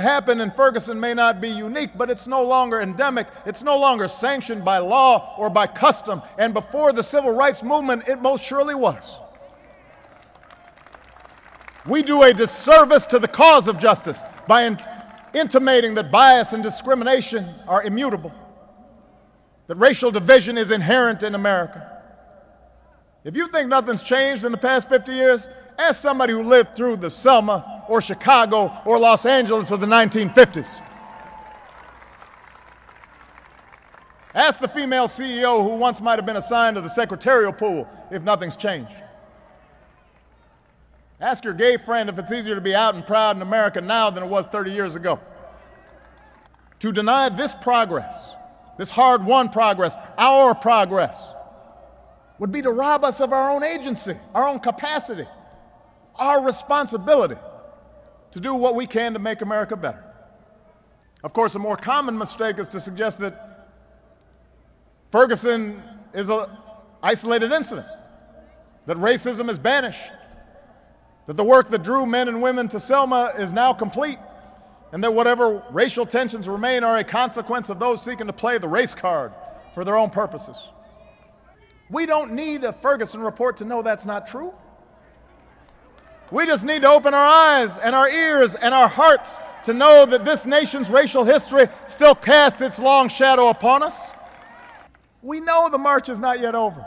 happened in Ferguson may not be unique, but it's no longer endemic. It's no longer sanctioned by law or by custom. And before the civil rights movement, it most surely was. We do a disservice to the cause of justice by intimating that bias and discrimination are immutable, that racial division is inherent in America. If you think nothing's changed in the past 50 years, ask somebody who lived through the Selma or Chicago or Los Angeles of the 1950s. Ask the female CEO who once might have been assigned to the secretarial pool if nothing's changed. Ask your gay friend if it's easier to be out and proud in America now than it was 30 years ago. To deny this progress, this hard-won progress, our progress, would be to rob us of our own agency, our own capacity, our responsibility to do what we can to make America better. Of course, a more common mistake is to suggest that Ferguson is an isolated incident, that racism is banished, that the work that drew men and women to Selma is now complete, and that whatever racial tensions remain are a consequence of those seeking to play the race card for their own purposes. We don't need a Ferguson report to know that's not true. We just need to open our eyes and our ears and our hearts to know that this nation's racial history still casts its long shadow upon us. We know the march is not yet over.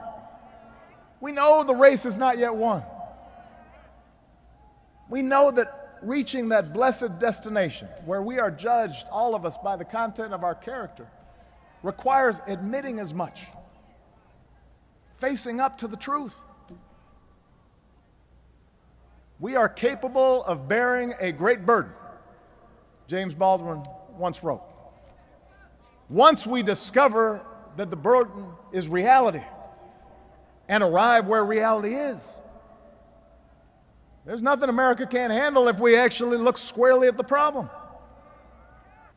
We know the race is not yet won. We know that reaching that blessed destination where we are judged, all of us, by the content of our character requires admitting as much, facing up to the truth. We are capable of bearing a great burden, James Baldwin once wrote. Once we discover that the burden is reality and arrive where reality is, there's nothing America can't handle if we actually look squarely at the problem.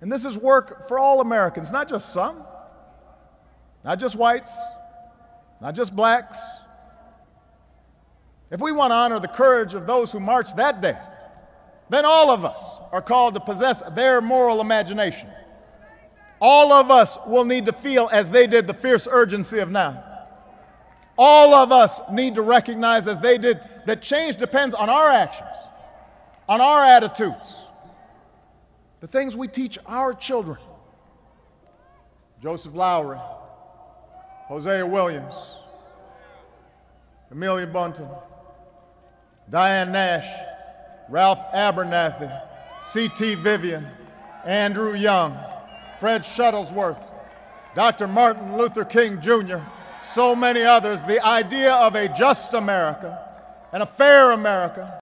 And this is work for all Americans, not just some, not just whites, not just blacks. If we want to honor the courage of those who marched that day, then all of us are called to possess their moral imagination. All of us will need to feel as they did the fierce urgency of now. All of us need to recognize, as they did, that change depends on our actions, on our attitudes, the things we teach our children. Joseph Lowry, Hosea Williams, Amelia Bunton, Diane Nash, Ralph Abernathy, C.T. Vivian, Andrew Young, Fred Shuttlesworth, Dr. Martin Luther King Jr., so many others. The idea of a just America and a fair America